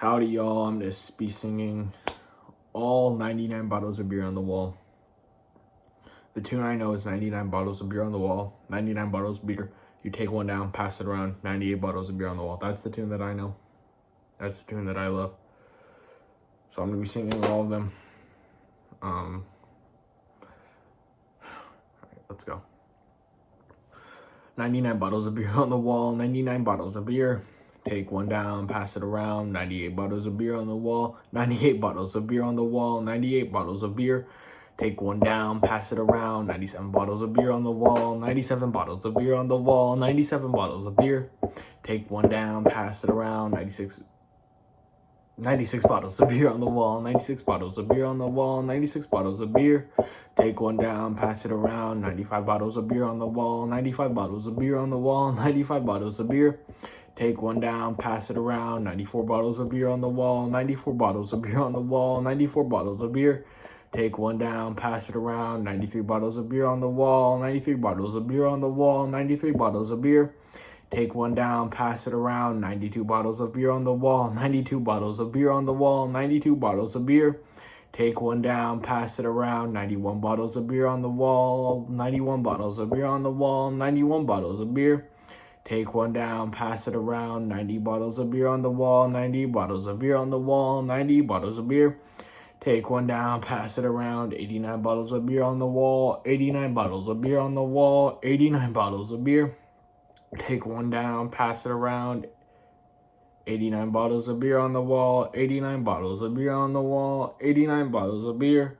Howdy, y'all. I'm just be singing all 99 bottles of beer on the wall. The tune I know is 99 bottles of beer on the wall, 99 bottles of beer. You take one down, pass it around, 98 bottles of beer on the wall. That's the tune that I know. That's the tune that I love. So I'm going to be singing all of them. All right, let's go. 99 bottles of beer on the wall, 99 bottles of beer. Take one down, pass it around, 98 bottles of beer on the wall, 98 bottles of beer on the wall, 98 bottles of beer. Take one down, pass it around, 97 bottles of beer on the wall, 97 bottles of beer on the wall, 97 bottles of beer. Take one down, pass it around, 96 bottles of beer on the wall, 96 bottles of beer on the wall, 96 bottles of beer. Take one down, pass it around, 95 bottles of beer on the wall, 95 bottles of beer on the wall, 95 bottles of beer. Take one down, pass it around, 94 bottles of beer on the wall, 94 bottles of beer on the wall, 94 bottles of beer. Take one down, pass it around, 93 bottles of beer on the wall, 93 bottles of beer on the wall, 93 bottles of beer. Take one down, pass it around, 92 bottles of beer on the wall, 92 bottles of beer on the wall, 92 bottles of beer. Take one down, pass it around, 91 bottles of beer on the wall, 91 bottles of beer on the wall, 91 bottles of beer. Take one down, pass it around, 90 bottles of beer on the wall, 90 bottles of beer on the wall, 90 bottles of beer. Take one down, pass it around, 89 bottles of beer on the wall, 89 bottles of beer on the wall, 89 bottles of beer. Take one down, pass it around, 89 bottles of beer on the wall, 89 bottles of beer on the wall, 89 bottles of beer.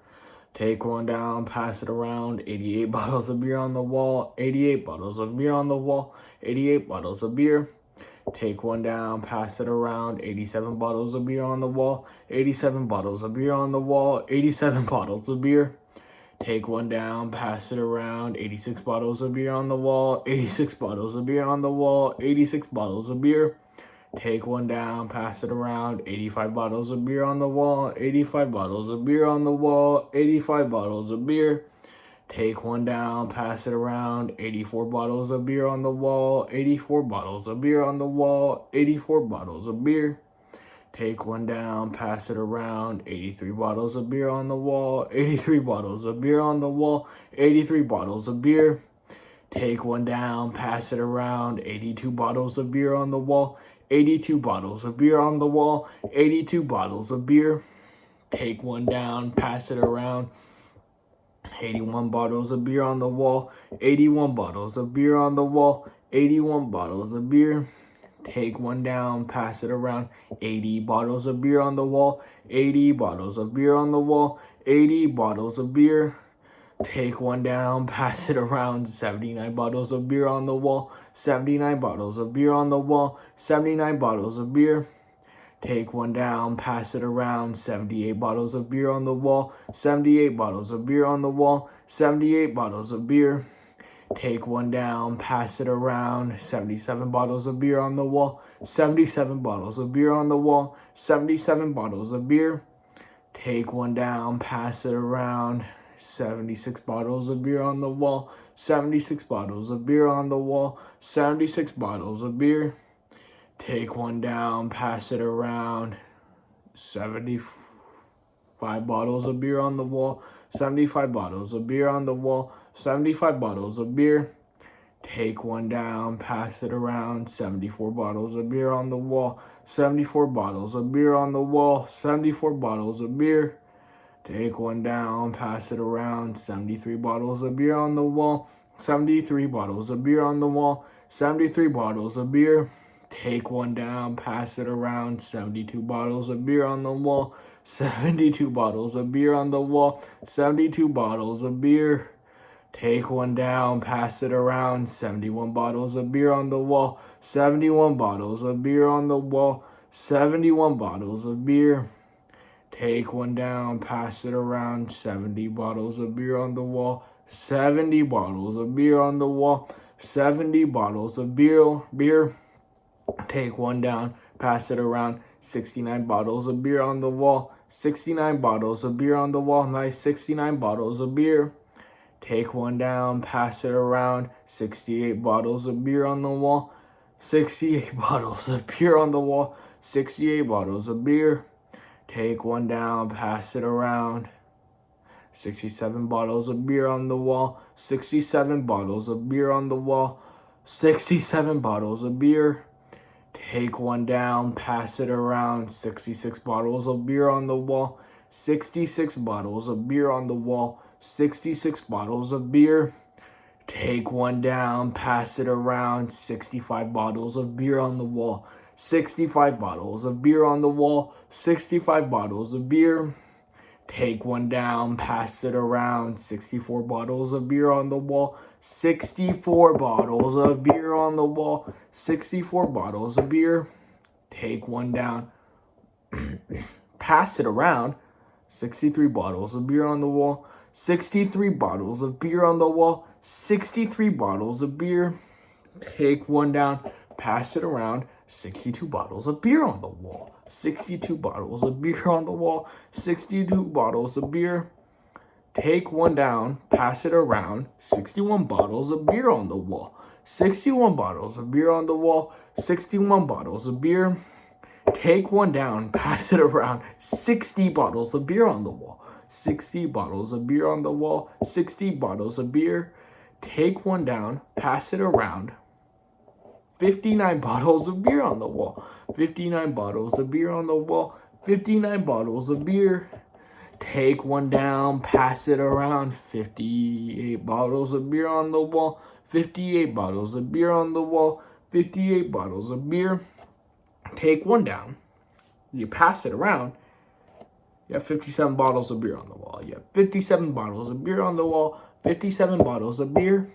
Take one down, pass it around, 88 bottles of beer on the wall, 88 bottles of beer on the wall, 88 bottles of beer. Take one down, pass it around, 87 bottles of beer on the wall, 87 bottles of beer on the wall, 87 bottles of beer. Take one down, pass it around, 86 bottles of beer on the wall, 86 bottles of beer on the wall, 86 bottles of beer. Take one down, pass it around, 85 bottles of beer on the wall, 85 bottles of beer on the wall, 85 bottles of beer. Take one down, pass it around, 84 bottles of beer on the wall, 84 bottles of beer on the wall, 84 bottles of beer. Take one down, pass it around, 83 bottles of beer on the wall, 83 bottles of beer on the wall, 83 bottles of beer. Take one down, pass it around, 82 bottles of beer on the wall, 82 bottles of beer on the wall, 82 bottles of beer. Take one down, pass it around, 81 bottles of beer on the wall, 81 bottles of beer on the wall, 81 bottles of beer. Take one down, pass it around, 80 bottles of beer on the wall, 80 bottles of beer on the wall, 80 bottles of beer. Take one down, pass it around, 79 bottles of beer on the wall, 79 bottles of beer on the wall, 79 bottles of beer. Take one down, pass it around, 78 bottles of beer on the wall, 78 bottles of beer on the wall, 78 bottles of beer. Take one down, pass it around, 77 bottles of beer on the wall, 77 bottles of beer on the wall, 77 bottles of beer. Take one down, pass it around, 76 bottles of beer on the wall, 76 bottles of beer on the wall, 76 bottles of beer. Take one down, pass it around, 75 bottles of beer on the wall, 75 bottles of beer on the wall, 75 bottles of beer. Take one down, pass it around, 74 bottles of beer on the wall, 74 bottles of beer on the wall, 74 bottles of beer. Take one down, pass it around, 73 bottles of beer on the wall, 73 bottles of beer on the wall, 73 bottles of beer. Take one down, pass it around, 72 bottles of beer on the wall, 72 bottles of beer on the wall, 72 bottles of beer. Take one down, pass it around, 71 bottles of beer on the wall, 71 bottles of beer on the wall, 71 bottles of beer. Take one down, pass it around, 70 bottles of beer on the wall, 70 bottles of beer on the wall, 70 bottles of beer. Take one down, pass it around, 69 bottles of beer on the wall, 69 bottles of beer on the wall, nice 69 bottles of beer. Take one down, pass it around, 68 bottles of beer on the wall, 68 bottles of beer on the wall, 68 bottles of beer. Take one down, pass it around. 67 bottles of beer on the wall. 67 bottles of beer on the wall. 67 bottles of beer. Take one down, pass it around. 66 bottles of beer on the wall. 66 bottles of beer on the wall. 66 bottles of beer. Take one down, pass it around. 65 bottles of beer on the wall. 65 bottles of beer on the wall. 65 bottles of beer. Take one down, pass it around. 64 bottles of beer on the wall. 64 bottles of beer on the wall. 64 bottles of beer. Take one down, pass it around. 63 bottles of beer on the wall. 63 bottles of beer on the wall. 63 bottles of beer. Take one down, pass it around. 62 bottles of beer on the wall. 62 bottles of beer on the wall. 62 bottles of beer. Take one down, pass it around. 61 bottles of beer on the wall. 61 bottles of beer on the wall. 61 bottles of beer. Take one down, pass it around. 60 bottles of beer on the wall. 60 bottles of beer on the wall. 60 bottles of beer. Take one down, pass it around. 59 bottles of beer on the wall. 59 bottles of beer on the wall. 59 bottles of beer. Take one down, pass it around. 58 bottles of beer on the wall. 58 bottles of beer on the wall. 58 bottles of beer. Take one down. You pass it around. You have 57 bottles of beer on the wall. You have 57 bottles of beer on the wall. 57 bottles of beer.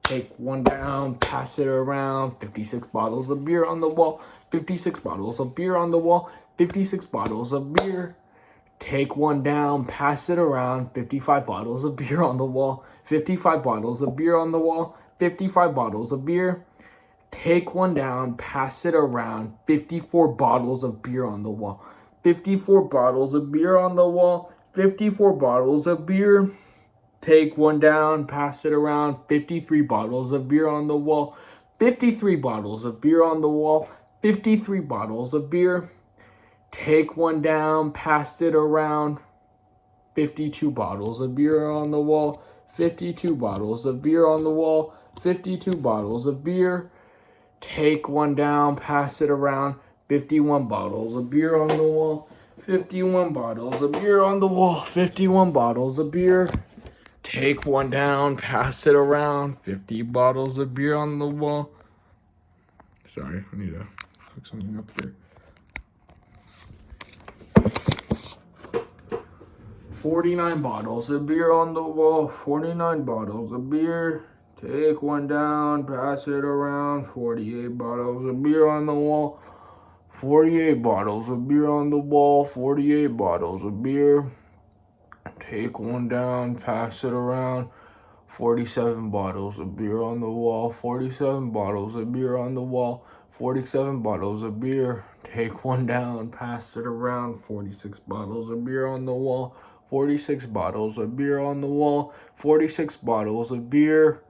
Take one down, pass it around. 56 bottles of beer on the wall. 56 bottles of beer on the wall. 56 bottles of beer. Take one down, pass it around. 55 bottles of beer on the wall. 55 bottles of beer on the wall. 55 bottles of beer. Take one down, pass it around. 54 bottles of beer on the wall. 54 bottles of beer on the wall. 54 bottles of beer. Take one down, pass it around. 53 bottles of beer on the wall. 53 bottles of beer on the wall. 53 bottles of beer. Take one down, pass it around. 52 bottles of beer on the wall. 52 bottles of beer on the wall. 52 bottles of beer. Take one down, pass it around. 51 bottles of beer on the wall. 51 bottles of beer on the wall. 51 bottles of beer. Take one down, pass it around. 50 bottles of beer on the wall. Sorry, I need to hook something up here. 49 bottles of beer on the wall. 49 bottles of beer. Take one down, pass it around. 48 bottles of beer on the wall. 48 bottles of beer on the wall. 48 bottles of beer. Take one down, pass it around. 47 bottles of beer on the wall. 47 bottles of beer on the wall. 47 bottles of beer. Take one down, pass it around. 46 bottles of beer on the wall. 46 bottles of beer on the wall. 46 bottles of beer.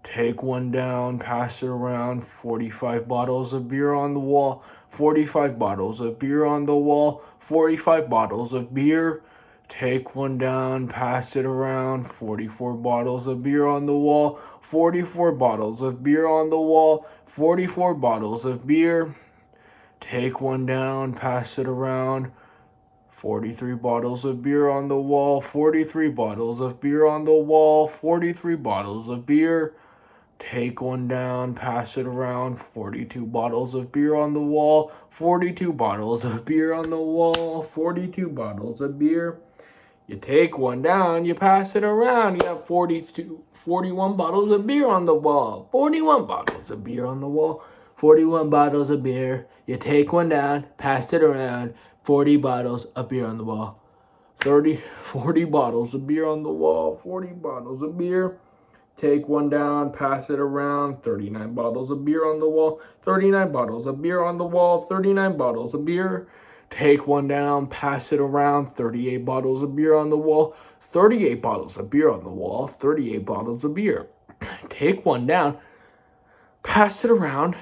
Take one down, pass it around. 45 bottles of beer on the wall. 45 bottles of beer on the wall. 45 bottles of beer. Take one down, pass it around. 44 bottles of beer on the wall. 44 bottles of beer on the wall. 44 bottles of beer. Take one down, pass it around. 43 bottles of beer on the wall. 43 bottles of beer on the wall. 43 bottles of beer. Take one down, pass it around. 42 bottles of beer on the wall. 42 bottles of beer on the wall. 42 bottles of beer. You take one down, you pass it around. You have 41 bottles of beer on the wall. 41 bottles of beer on the wall. 41 bottles of beer. You take one down, pass it around. 40 bottles of beer on the wall. 40 bottles of beer on the wall. 40 bottles of beer. Take one down, pass it around. 39 bottles of beer on the wall. 39 bottles of beer on the wall. 39 bottles of beer. Take one down, pass it around. 38 bottles of beer on the wall. 38 bottles of beer on the wall. 38 bottles of beer. Take one down, pass it around.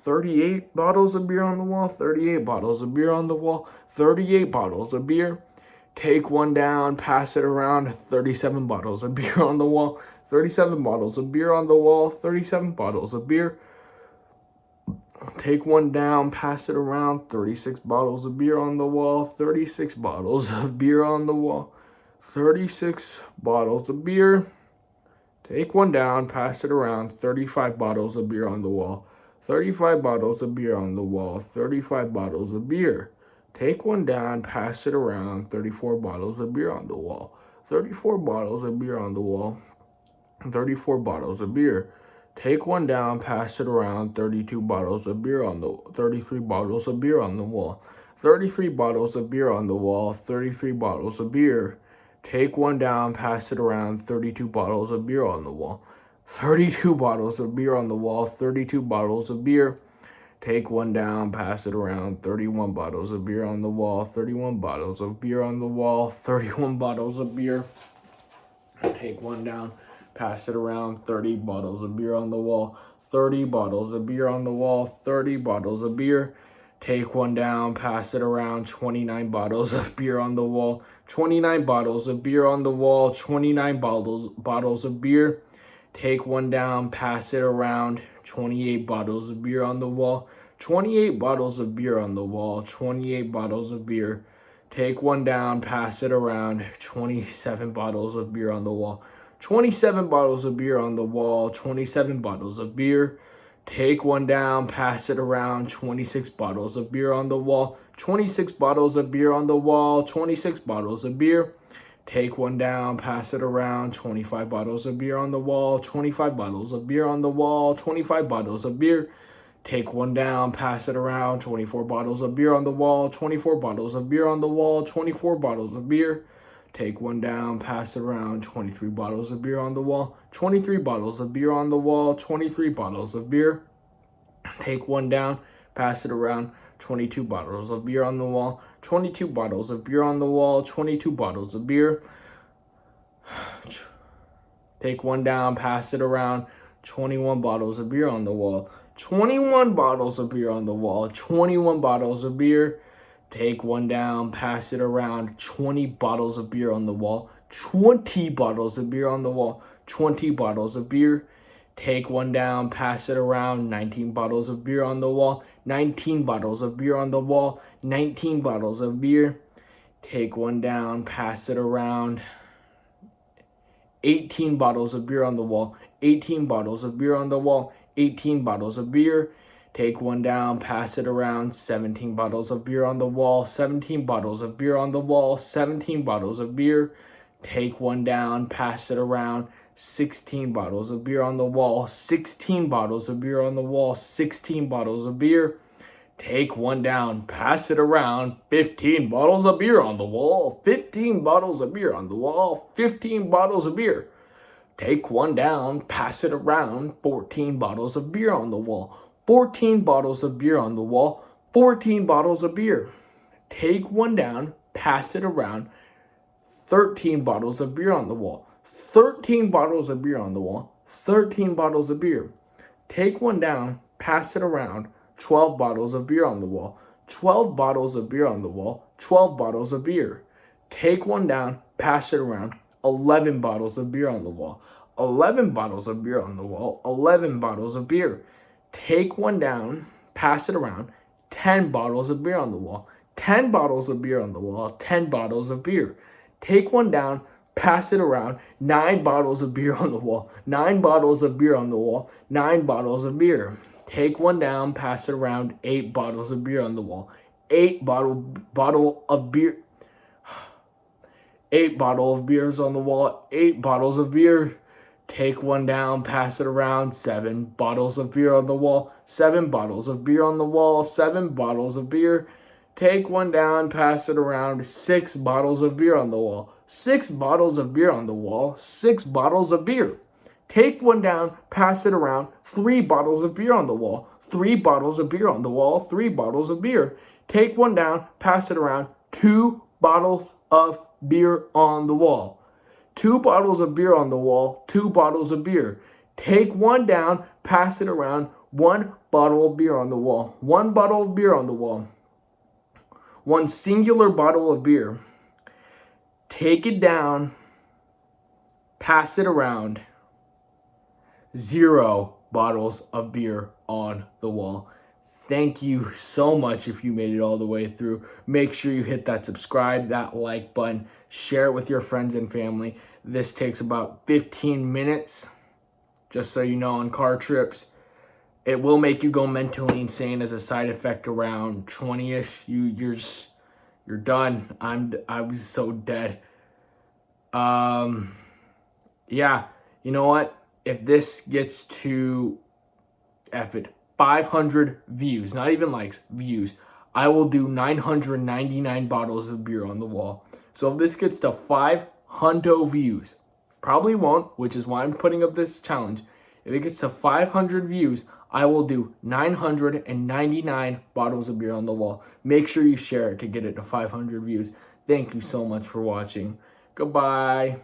38 bottles of beer on the wall, 38 bottles of beer on the wall, 38 bottles of beer. Take one down, pass it around, 37 bottles of beer on the wall, 37 bottles of beer on the wall, 37 bottles of beer. Take one down, pass it around, 36 bottles of beer on the wall, 36 bottles of beer on the wall, 36 bottles of beer. Take one down, pass it around, 35 bottles of beer on the wall, 35 bottles of beer on the wall, 35 bottles of beer. Take one down, pass it around, 34 bottles of beer on the wall, 34 bottles of beer on the wall, 34 bottles of beer. Take one down, pass it around, 32 bottles of beer on the 33 bottles of beer on the wall, 33 bottles of beer on the wall, 33 bottles of beer. Take one down, pass it around, 32 bottles of beer on the wall, 32 bottles of beer on the wall, 32 bottles of beer. Take one down, pass it around, 31 bottles of beer on the wall, 31 bottles of beer on the wall, 31 bottles of beer. Take one down, pass it around, 30 bottles of beer on the wall, 30 bottles of beer on the wall, 30 bottles of beer. Take one down, pass it around, 29 bottles of beer on the wall, 29 bottles of beer on the wall, 29 bottles of beer. Take one down, pass it around, 28 bottles of beer on the wall, 28 bottles of beer on the wall, 28 bottles of beer. Take one down, pass it around, 27 bottles of beer on the wall, 27 bottles of beer on the wall, 27 bottles of beer. Take one down, pass it around, 26 bottles of beer on the wall, 26 bottles of beer on the wall, 26 bottles of beer. Take one down, pass it around, 25 bottles of beer on the wall, 25 bottles of beer on the wall, 25 bottles of beer. Take one down, pass it around, 24 bottles of beer on the wall, 24 bottles of beer on the wall, 24 bottles of beer. Take one down, pass it around, 23 bottles of beer on the wall, 23 bottles of beer on the wall, 23 bottles of beer. Take one down, pass it around, 22 bottles of beer on the wall, 22 bottles of beer on the wall, 22 bottles of beer. Take one down, pass it around, 21 bottles of beer on the wall, 21 bottles of beer on the wall, 21 bottles of beer. Take one down, pass it around, 20 bottles of beer on the wall, 20 bottles of beer on the wall, 20 bottles of beer. Take one down, pass it around, 19 bottles of beer on the wall, 19 bottles of beer on the wall, 19 bottles of beer. Take one down, pass it around, 18 bottles of beer on the wall, 18 bottles of beer on the wall, 18 bottles of beer. Take one down, pass it around, 17 bottles of beer on the wall, 17 bottles of beer on the wall, 17 bottles of beer. Take one down, pass it around, 16 bottles of beer on the wall, 16 bottles of beer on the wall, 16 bottles of beer. Take one down, pass it around, 15 bottles of beer on the wall, 15 bottles of beer on the wall, 15 bottles of beer. Take one down, pass it around, 14 bottles of beer on the wall, 14 bottles of beer on the wall, 14 bottles of beer. Take one down, pass it around, 13 bottles of beer on the wall, 13 bottles of beer on the wall, 13 bottles of beer. Take one down, pass it around, 12 bottles of beer on the wall, 12 bottles of beer on the wall, 12 bottles of beer. Take one down, pass it around, 11 bottles of beer on the wall, 11 bottles of beer on the wall, 11 bottles of beer. Take one down, pass it around, 10 bottles of beer on the wall, 10 bottles of beer on the wall, 10 bottles of beer. Take one down, pass it around, 9 bottles of beer on the wall, 9 bottles of beer on the wall, 9 bottles of beer. Take one down, pass it around, 8 bottles of beer on the wall, 8 bottle of beer, 8 bottle of beers on the wall, 8 bottles of beer. Take one down, pass it around, 7 bottles of beer on the wall, 7 bottles of beer on the wall, 7 bottles of beer. Take one down, pass it around, 6 bottles of beer on the wall, 6 bottles of beer on the wall, 6 bottles of beer. Take one down, pass it around, 3 bottles of beer on the wall, 3 bottles of beer on the wall, 3 bottles of beer. Take one down, pass it around, 2 bottles of beer on the wall. 2 bottles of beer on the wall, 2 bottles of beer. Take one down, pass it around, One bottle of beer on the wall. One bottle of beer on the wall. One singular bottle of beer. Take it down. Pass it around. 0 bottles of beer on the wall. Thank you so much if you made it all the way through. Make sure you hit that subscribe, that like button. Share it with your friends and family. This takes about 15 minutes. Just so you know, on car trips, it will make you go mentally insane as a side effect around 20-ish. You're done. I was so dead. Yeah, you know what? If this gets to 500 views, not even likes, views, I will do 999 bottles of beer on the wall. So if this gets to 500 views, probably won't, which is why I'm putting up this challenge. If it gets to 500 views, I will do 999 bottles of beer on the wall. Make sure you share it to get it to 500 views. Thank you so much for watching. Goodbye.